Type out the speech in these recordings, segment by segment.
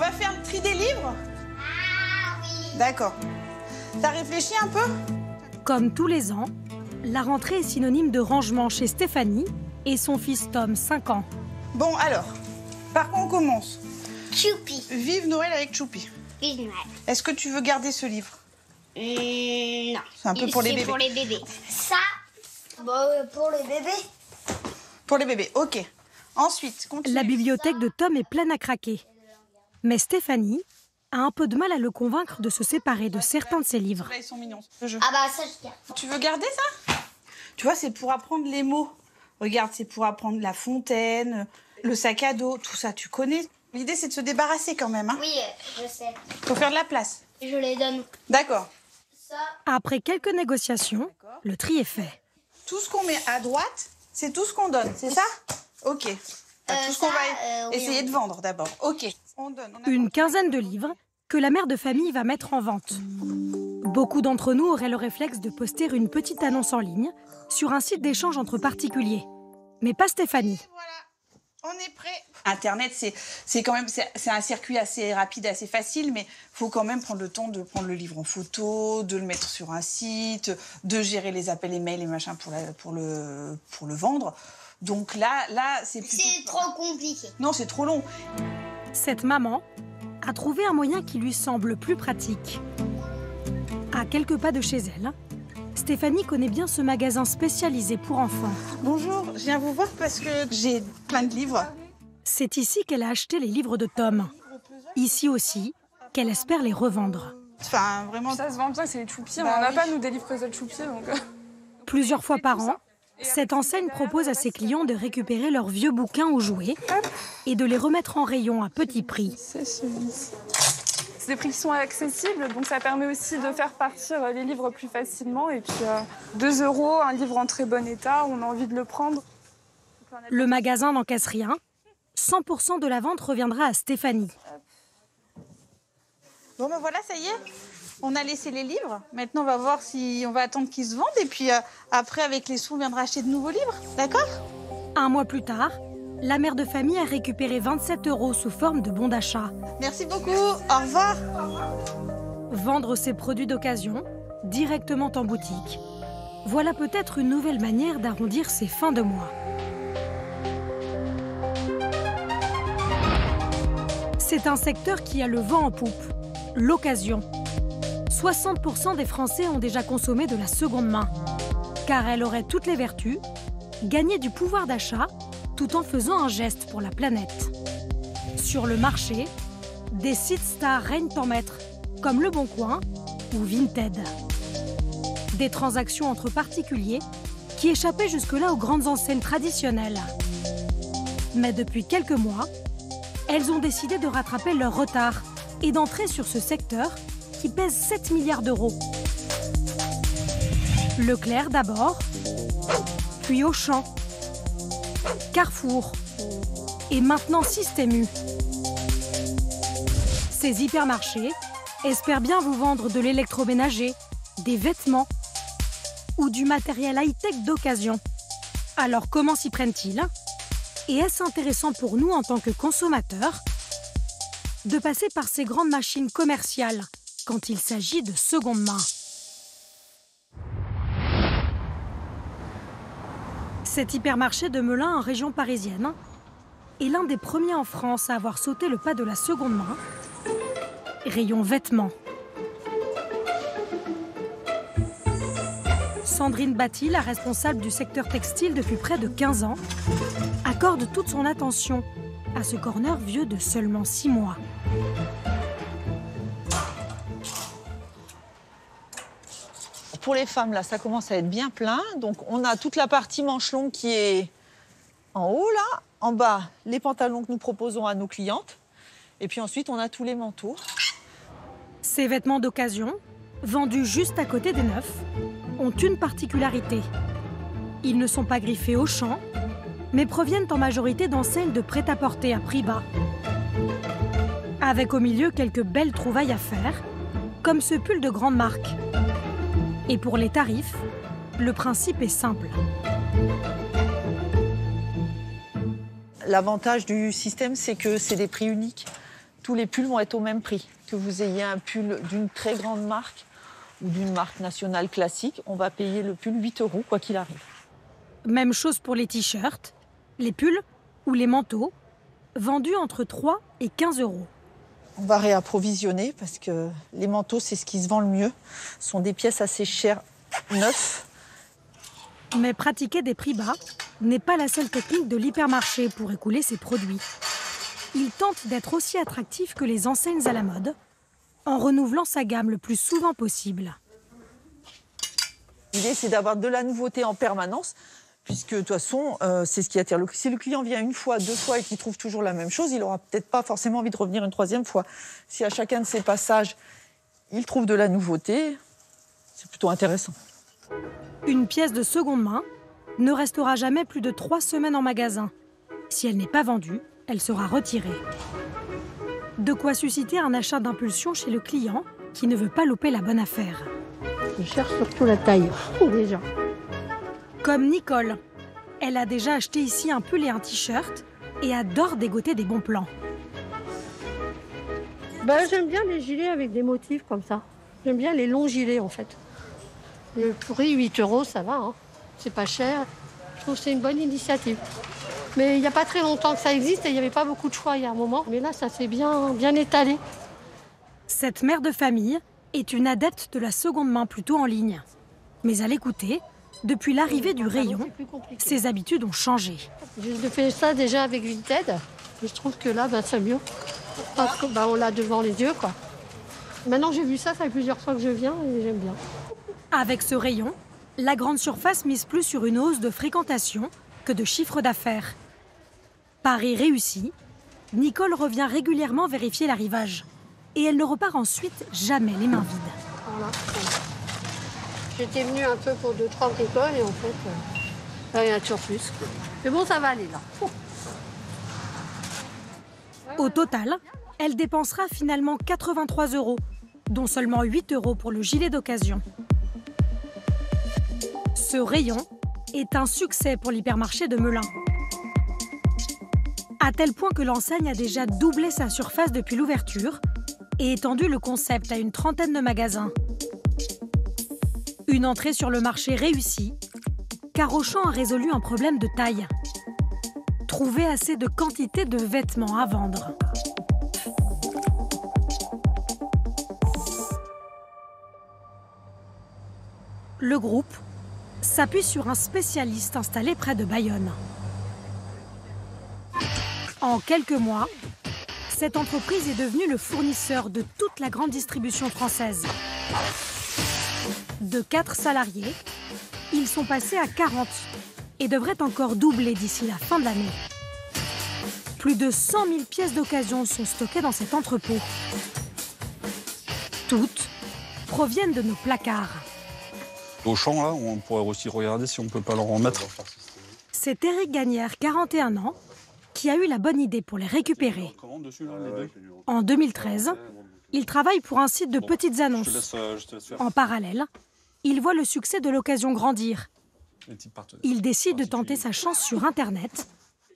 va faire le tri des livres? Ah oui. D'accord. T'as réfléchi un peu? Comme tous les ans, la rentrée est synonyme de rangement chez Stéphanie et son fils Tom, 5 ans. Bon, alors, par quoi on commence? Choupi. Vive Noël avec Choupi. Vive Noël. Est-ce que tu veux garder ce livre? Non. C'est un peu pour les bébés. C'est pour les bébés. Ça, pour les bébés. Pour les bébés, ok. Ensuite, continue. La bibliothèque de Tom est pleine à craquer. Mais Stéphanie a un peu de mal à le convaincre de se séparer de certains de ses livres. Là, ils sont mignons. Le jeu. Ah bah ça, je garde. Tu veux garder ça? Tu vois, c'est pour apprendre les mots. Regarde, c'est pour apprendre la fontaine, le sac à dos, tout ça, tu connais. L'idée, c'est de se débarrasser quand même. Hein. Oui, je sais. Faut faire de la place. Je les donne. D'accord. Ça. Après quelques négociations, le tri est fait. Tout ce qu'on met à droite, c'est tout ce qu'on donne, c'est ça? Ok. Tout ce qu'on va oui, essayer oui. de vendre d'abord. Ok. On donne. On Une quinzaine de livres que la mère de famille va mettre en vente. Beaucoup d'entre nous auraient le réflexe de poster une petite annonce en ligne sur un site d'échange entre particuliers. Mais pas Stéphanie. Voilà, on est prêt. Internet, c'est quand même c'est un circuit assez rapide, assez facile, mais faut quand même prendre le temps de prendre le livre en photo, de le mettre sur un site, de gérer les appels et mails et machin pour le vendre. Donc là, c'est plutôt... C'est trop compliqué. Non, c'est trop long. Cette maman a trouvé un moyen qui lui semble plus pratique. À quelques pas de chez elle, Stéphanie connaît bien ce magasin spécialisé pour enfants. Bonjour, je viens vous voir parce que j'ai plein de livres. C'est ici qu'elle a acheté les livres de Tom. Ici aussi, qu'elle espère les revendre. Enfin, vraiment... Ça se vend bien, c'est les Choupi. Bah on n'a oui. pas, nous, des livres puzzle Choupi. Donc... Plusieurs fois par an, cette enseigne propose à ses clients de récupérer leurs vieux bouquins ou jouets et de les remettre en rayon à petit prix. C'est celui-ci. C'est des prix qui sont accessibles, donc ça permet aussi de faire partir les livres plus facilement. Et puis 2 €, un livre en très bon état, on a envie de le prendre. Le magasin n'encaisse rien. 100% de la vente reviendra à Stéphanie. Bon, ben voilà, ça y est. On a laissé les livres. Maintenant, on va voir si on va attendre qu'ils se vendent. Et puis après, avec les sous, on viendra acheter de nouveaux livres. D'accord? Un mois plus tard, la mère de famille a récupéré 27 € sous forme de bon d'achat. Merci beaucoup. Au revoir. Vendre ses produits d'occasion directement en boutique. Voilà peut-être une nouvelle manière d'arrondir ses fins de mois. C'est un secteur qui a le vent en poupe, l'occasion. 60% des Français ont déjà consommé de la seconde main, car elle aurait toutes les vertus, gagner du pouvoir d'achat tout en faisant un geste pour la planète. Sur le marché, des sites stars règnent en maître, comme Le Bon Coin ou Vinted. Des transactions entre particuliers qui échappaient jusque-là aux grandes enseignes traditionnelles. Mais depuis quelques mois, elles ont décidé de rattraper leur retard et d'entrer sur ce secteur qui pèse 7 milliards d'euros. Leclerc d'abord, puis Auchan, Carrefour et maintenant Système U. Ces hypermarchés espèrent bien vous vendre de l'électroménager, des vêtements ou du matériel high-tech d'occasion. Alors comment s'y prennent-ils ? Et est-ce intéressant pour nous en tant que consommateurs de passer par ces grandes machines commerciales quand il s'agit de seconde main? Cet hypermarché de Melun en région parisienne est l'un des premiers en France à avoir sauté le pas de la seconde main. Rayon vêtements. Sandrine Batty, la responsable du secteur textile depuis près de 15 ans, accorde toute son attention à ce corner vieux de seulement 6 mois. Pour les femmes, là, ça commence à être bien plein. Donc, on a toute la partie manche longue qui est en haut, là. En bas, les pantalons que nous proposons à nos clientes. Et puis ensuite, on a tous les manteaux. Ces vêtements d'occasion, vendus juste à côté des neufs, ont une particularité. Ils ne sont pas griffés au champ, mais proviennent en majorité d'enseignes de prêt-à-porter à prix bas. Avec au milieu quelques belles trouvailles à faire, comme ce pull de grande marque. Et pour les tarifs, le principe est simple. L'avantage du système, c'est que c'est des prix uniques. tous les pulls vont être au même prix. Que vous ayez un pull d'une très grande marque ou d'une marque nationale classique, on va payer le pull 8 € quoi qu'il arrive. Même chose pour les t-shirts, les pulls ou les manteaux, vendus entre 3 et 15 €. On va réapprovisionner parce que les manteaux, c'est ce qui se vend le mieux. Ce sont des pièces assez chères, neuves. Mais pratiquer des prix bas n'est pas la seule technique de l'hypermarché pour écouler ses produits. Il tente d'être aussi attractif que les enseignes à la mode, en renouvelant sa gamme le plus souvent possible. L'idée, c'est d'avoir de la nouveauté en permanence, puisque de toute façon, c'est ce qui attire. Si le client vient une fois, 2 fois et qu'il trouve toujours la même chose, il n'aura peut-être pas forcément envie de revenir une 3e fois. Si à chacun de ses passages, il trouve de la nouveauté, c'est plutôt intéressant. Une pièce de seconde main ne restera jamais plus de 3 semaines en magasin. Si elle n'est pas vendue, elle sera retirée. De quoi susciter un achat d'impulsion chez le client qui ne veut pas louper la bonne affaire. Je cherche surtout la taille, déjà. Comme Nicole. Elle a déjà acheté ici un pull et un t-shirt et adore dégoter des bons plans. J'aime bien les gilets avec des motifs comme ça. J'aime bien les longs gilets en fait. Le prix 8 €, ça va, hein. C'est pas cher. Je trouve que c'est une bonne initiative. Mais il n'y a pas très longtemps que ça existe et il n'y avait pas beaucoup de choix il y a un moment. Mais là, ça s'est bien étalé. Cette mère de famille est une adepte de la seconde main plutôt en ligne. Mais à l'écouter, depuis l'arrivée du rayon, ses habitudes ont changé. Je fais ça déjà avec Vinted. Et je trouve que là, c'est mieux. Parce que, on l'a devant les yeux, quoi. Maintenant, j'ai vu ça fait plusieurs fois que je viens et j'aime bien. Avec ce rayon, la grande surface mise plus sur une hausse de fréquentation que de chiffre d'affaires. Pari réussi, Nicole revient régulièrement vérifier l'arrivage. Et elle ne repart ensuite jamais les mains vides. Voilà. J'étais venue un peu pour 2-3 bricoles et en fait, il y en a toujours plus. Mais bon, ça va aller là. Au total, elle dépensera finalement 83 €, dont seulement 8 € pour le gilet d'occasion. Ce rayon est un succès pour l'hypermarché de Melun. À tel point que l'enseigne a déjà doublé sa surface depuis l'ouverture et étendu le concept à une 30aine de magasins. Une entrée sur le marché réussie, car Auchan a résolu un problème de taille. Trouver assez de quantité de vêtements à vendre. Le groupe s'appuie sur un spécialiste installé près de Bayonne. En quelques mois, cette entreprise est devenue le fournisseur de toute la grande distribution française. De 4 salariés, ils sont passés à 40 et devraient encore doubler d'ici la fin de l'année. Plus de 100 000 pièces d'occasion sont stockées dans cet entrepôt. Toutes proviennent de nos placards. Auchan, là, on pourrait aussi regarder si on ne peut pas leur en mettre. C'est Eric Gagnère, 41 ans, qui a eu la bonne idée pour les récupérer. En 2013, il travaille pour un site de petites annonces. En parallèle, il voit le succès de l'occasion grandir. Il décide de tenter sa chance sur Internet,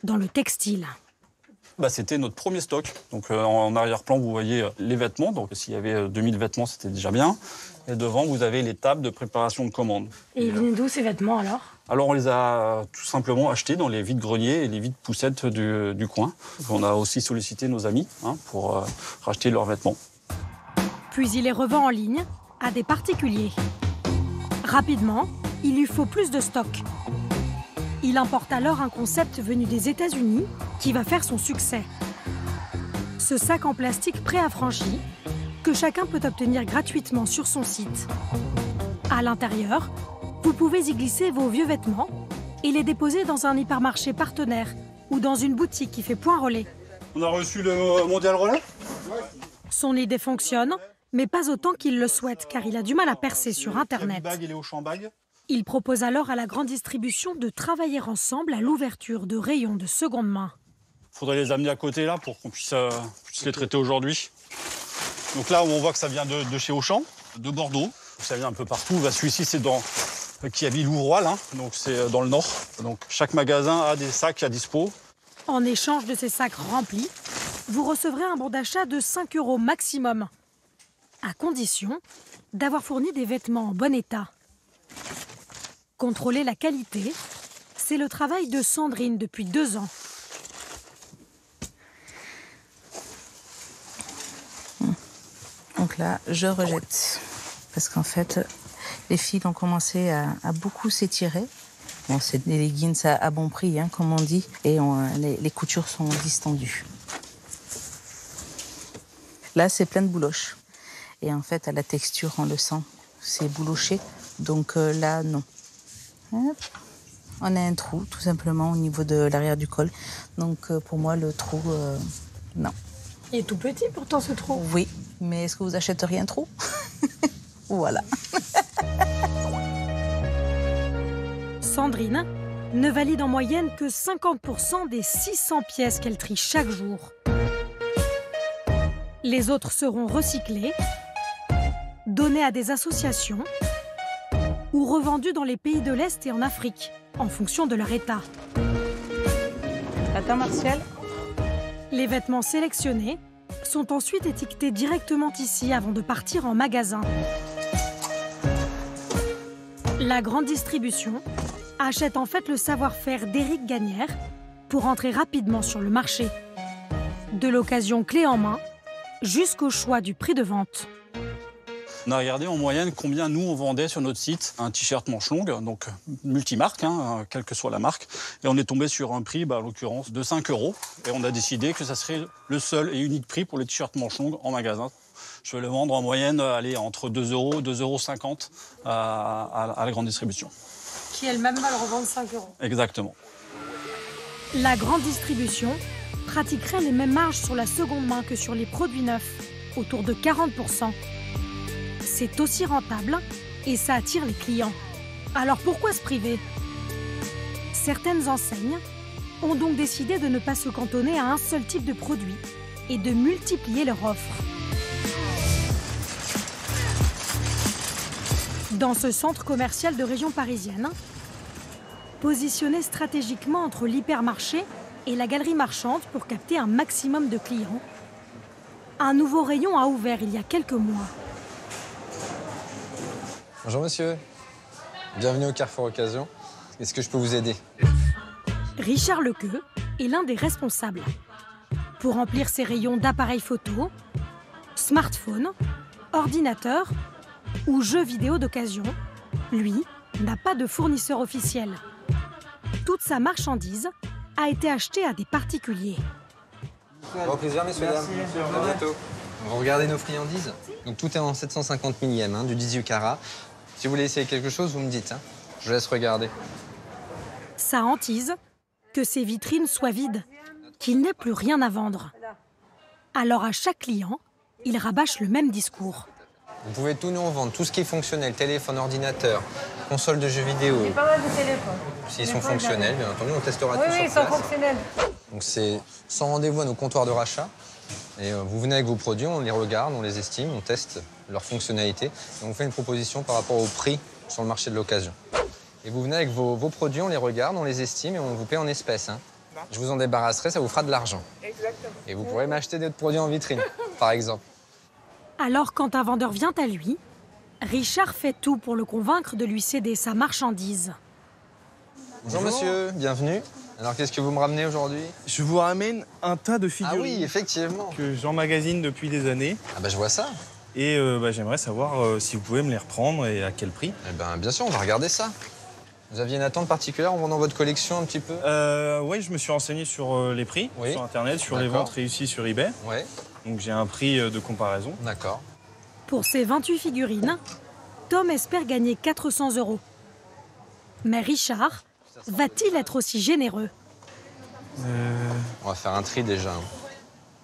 dans le textile. C'était notre premier stock. Donc, en arrière-plan, vous voyez les vêtements. Donc, s'il y avait 2000 vêtements, c'était déjà bien. Et devant, vous avez les tables de préparation de commande. Et ils venaient d'où ces vêtements alors ? Alors, on les a tout simplement achetés dans les vides-greniers et les vides-poussettes du coin. On a aussi sollicité nos amis pour racheter leurs vêtements. Puis il les revend en ligne à des particuliers. Rapidement, il lui faut plus de stock. Il importe alors un concept venu des États-Unis qui va faire son succès. Ce sac en plastique préaffranchi que chacun peut obtenir gratuitement sur son site. À l'intérieur, vous pouvez y glisser vos vieux vêtements et les déposer dans un hypermarché partenaire ou dans une boutique qui fait point relais. On a reçu le Mondial Relais ? Son idée fonctionne, mais pas autant qu'il le souhaite, car il a du mal à percer sur Internet. Il propose alors à la grande distribution de travailler ensemble à l'ouverture de rayons de seconde main. Il faudrait les amener à côté là pour qu'on puisse les traiter aujourd'hui. Donc là, on voit que ça vient de chez Auchan, de Bordeaux. Ça vient un peu partout. Celui-ci, c'est qui habille Louvroy, là, donc c'est dans le nord. Donc chaque magasin a des sacs à dispo. En échange de ces sacs remplis, vous recevrez un bon d'achat de 5 € maximum, à condition d'avoir fourni des vêtements en bon état. Contrôler la qualité, c'est le travail de Sandrine depuis 2 ans. Donc là, je rejette. Parce qu'en fait, les fils ont commencé à beaucoup s'étirer. Bon, c'est des leggings à bon prix, hein, comme on dit. Et les coutures sont distendues. Là, c'est plein de bouloches. Et en fait, à la texture, on le sent. C'est bouloché. Donc là, non. Hop. On a un trou, tout simplement, au niveau de l'arrière du col. Donc pour moi, le trou, non. Il est tout petit pourtant ce trou. Oui, mais est-ce que vous achèteriez un trou? Voilà. Sandrine ne valide en moyenne que 50% des 600 pièces qu'elle trie chaque jour. Les autres seront recyclées, données à des associations ou revendues dans les pays de l'Est et en Afrique, en fonction de leur état. Attends, Martial. Les vêtements sélectionnés sont ensuite étiquetés directement ici avant de partir en magasin. La grande distribution achète en fait le savoir-faire d'Éric Gagnère pour entrer rapidement sur le marché. De l'occasion clé en main jusqu'au choix du prix de vente. On a regardé en moyenne combien nous on vendait sur notre site un t-shirt manche longue, donc multimarque, hein, quelle que soit la marque. Et on est tombé sur un prix, en l'occurrence, de 5 €. Et on a décidé que ça serait le seul et unique prix pour les t-shirts manche longue en magasin. Je vais le vendre en moyenne entre 2 € et 2,50 € à la grande distribution. Qui elle-même va le revendre 5 €. Exactement. La grande distribution pratiquerait les mêmes marges sur la seconde main que sur les produits neufs, autour de 40%. C'est aussi rentable et ça attire les clients. Alors pourquoi se priver? Certaines enseignes ont donc décidé de ne pas se cantonner à un seul type de produit et de multiplier leur offre. Dans ce centre commercial de région parisienne, positionné stratégiquement entre l'hypermarché et la galerie marchande pour capter un maximum de clients, un nouveau rayon a ouvert il y a quelques mois. Bonjour monsieur, bienvenue au Carrefour Occasion. Est-ce que je peux vous aider? Richard Lequeux est l'un des responsables. Pour remplir ses rayons d'appareils photo, smartphones, ordinateurs ou jeux vidéo d'occasion, lui n'a pas de fournisseur officiel. Toute sa marchandise a été achetée à des particuliers. Au plaisir messieurs, dames. À bientôt. On va regarder nos friandises. Donc tout est en 750 millième, du 18 carats. Si vous voulez essayer quelque chose, vous me dites. Je vous laisse regarder. Sa hantise, que ses vitrines soient vides, qu'il n'ait plus rien à vendre. Alors à chaque client, il rabâche le même discours. Vous pouvez tout nous revendre, tout ce qui est fonctionnel, téléphone, ordinateur, console de jeux vidéo. J'ai pas mal de téléphones. S'ils sont fonctionnels, bien entendu, on testera tout sur place. Oui, ils sont fonctionnels. Donc c'est sans rendez-vous à nos comptoirs de rachat. Et vous venez avec vos produits, on les regarde, on les estime, on teste leur fonctionnalité. Et on vous fait une proposition par rapport au prix sur le marché de l'occasion. Et vous venez avec vos produits, on les regarde, on les estime et on vous paie en espèces. Je vous en débarrasserai, ça vous fera de l'argent. Exactement. Et vous pourrez m'acheter d'autres produits en vitrine, par exemple. Alors quand un vendeur vient à lui, Richard fait tout pour le convaincre de lui céder sa marchandise. Bonjour monsieur, bienvenue. Alors qu'est-ce que vous me ramenez aujourd'hui? Je vous ramène un tas de figurines. Ah oui, effectivement. Que j'emmagasine depuis des années. Ah bah je vois ça. Et j'aimerais savoir si vous pouvez me les reprendre et à quel prix. Eh ben bien sûr, on va regarder ça. Vous aviez une attente particulière en vendant votre collection un petit peu? Oui, je me suis renseigné sur les prix, sur Internet, sur les ventes réussies sur eBay. Oui. Donc j'ai un prix de comparaison. D'accord. Pour ces 28 figurines, Tom espère gagner 400 €. Mais Richard va-t-il être aussi généreux? On va faire un tri déjà.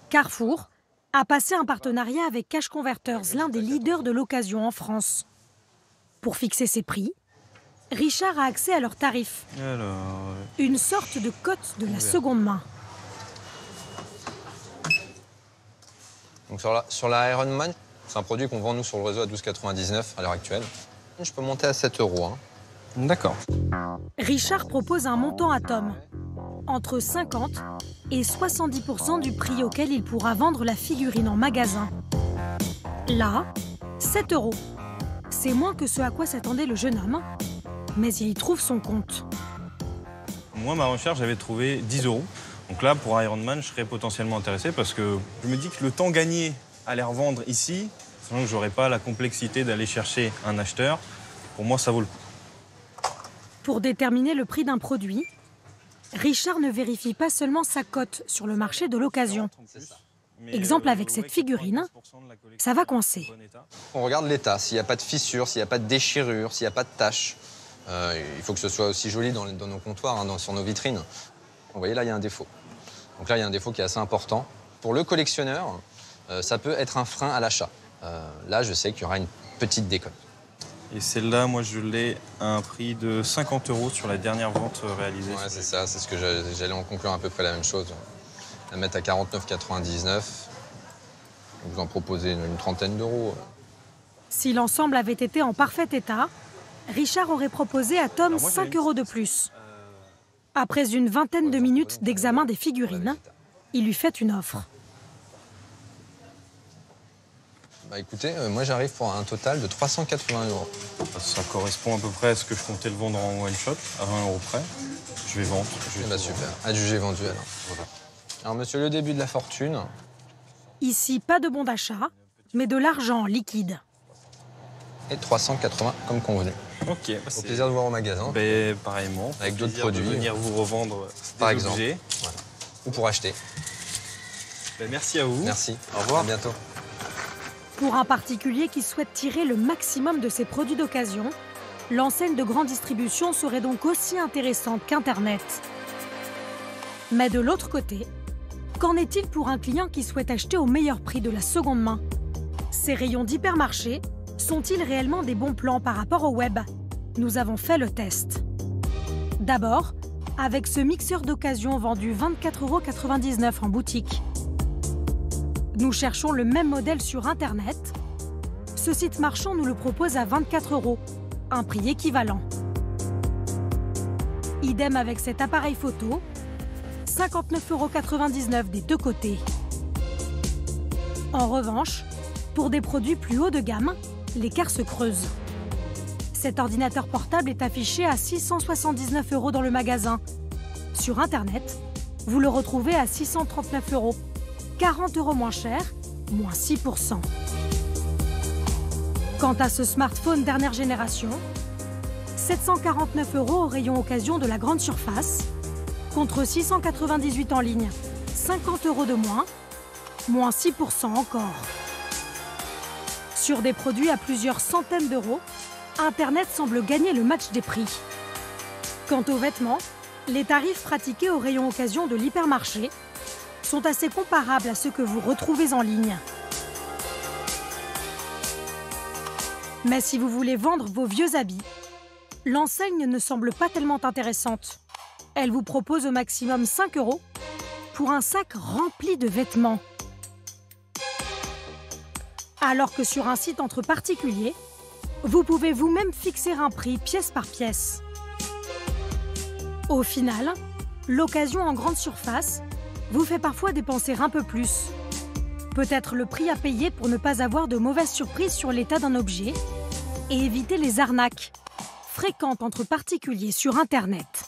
Carrefour a passé un partenariat avec Cash Converters, l'un des leaders de l'occasion en France. Pour fixer ses prix, Richard a accès à leurs tarifs. Alors... Une sorte de cote de la seconde main. Donc sur la Iron Man, c'est un produit qu'on vend nous sur le réseau à 12,99 à l'heure actuelle. Je peux monter à 7 €. D'accord. Richard propose un montant à Tom, entre 50 et 70% du prix auquel il pourra vendre la figurine en magasin. Là, 7 €. C'est moins que ce à quoi s'attendait le jeune homme, mais il y trouve son compte. Moi, ma recherche, j'avais trouvé 10 €. Donc là, pour Iron Man, je serais potentiellement intéressé parce que je me dis que le temps gagné à les revendre ici, sinon je n'aurais pas la complexité d'aller chercher un acheteur. Pour moi, ça vaut le coup. Pour déterminer le prix d'un produit, Richard ne vérifie pas seulement sa cote sur le marché de l'occasion. Exemple avec cette figurine, ça va coincer. On regarde l'état, s'il n'y a pas de fissures, s'il n'y a pas de déchirures, s'il n'y a pas de taches. Il faut que ce soit aussi joli dans nos comptoirs, hein, sur nos vitrines. Vous voyez, là, il y a un défaut. Donc là, il y a un défaut qui est assez important. Pour le collectionneur, ça peut être un frein à l'achat. Là, je sais qu'il y aura une petite déconne. Et celle-là, moi, je l'ai à un prix de 50 € sur la dernière vente réalisée. Ouais, c'est ça, c'est ce que j'allais en conclure à peu près la même chose. La mettre à 49,99 €. Vous en proposez une trentaine d'euros. Si l'ensemble avait été en parfait état, Richard aurait proposé à Tom 5 € de plus. Après une vingtaine de minutes d'examen des figurines, il lui fait une offre. Bah écoutez, moi j'arrive pour un total de 380 €. Ça correspond à peu près à ce que je comptais le vendre en one shot, à 20 € près. Je vais vendre. Bah super, adjugé vendu alors. Voilà. Alors monsieur, le début de la fortune. Ici, pas de bon d'achat, mais de l'argent liquide. Et 380 comme convenu. Ok. Au plaisir de vous voir au magasin. Ben, pareillement. Avec d'autres produits. De venir vous revendre par des exemple. objets. Voilà. Ou pour acheter. Ben, merci à vous. Merci. Au revoir. À bientôt. Pour un particulier qui souhaite tirer le maximum de ses produits d'occasion, l'enseigne de grande distribution serait donc aussi intéressante qu'Internet. Mais de l'autre côté, qu'en est-il pour un client qui souhaite acheter au meilleur prix de la seconde main? Ces rayons d'hypermarché sont-ils réellement des bons plans par rapport au web? Nous avons fait le test. D'abord, avec ce mixeur d'occasion vendu 24,99 € en boutique. Nous cherchons le même modèle sur Internet. Ce site marchand nous le propose à 24 €, un prix équivalent. Idem avec cet appareil photo, 59,99 € des deux côtés. En revanche, pour des produits plus haut de gamme, l'écart se creuse. Cet ordinateur portable est affiché à 679 € dans le magasin. Sur Internet, vous le retrouvez à 639 €, 40 € moins cher, moins 6%. Quant à ce smartphone dernière génération, 749 € au rayon occasion de la grande surface, contre 698 € en ligne, 50 € de moins, moins 6% encore. Sur des produits à plusieurs centaines d'euros, Internet semble gagner le match des prix. Quant aux vêtements, les tarifs pratiqués au rayon occasion de l'hypermarché sont assez comparables à ceux que vous retrouvez en ligne. Mais si vous voulez vendre vos vieux habits, l'enseigne ne semble pas tellement intéressante. Elle vous propose au maximum 5 € pour un sac rempli de vêtements. Alors que sur un site entre particuliers, vous pouvez vous-même fixer un prix pièce par pièce. Au final, l'occasion en grande surface vous fait parfois dépenser un peu plus. Peut-être le prix à payer pour ne pas avoir de mauvaises surprises sur l'état d'un objet et éviter les arnaques fréquentes entre particuliers sur Internet.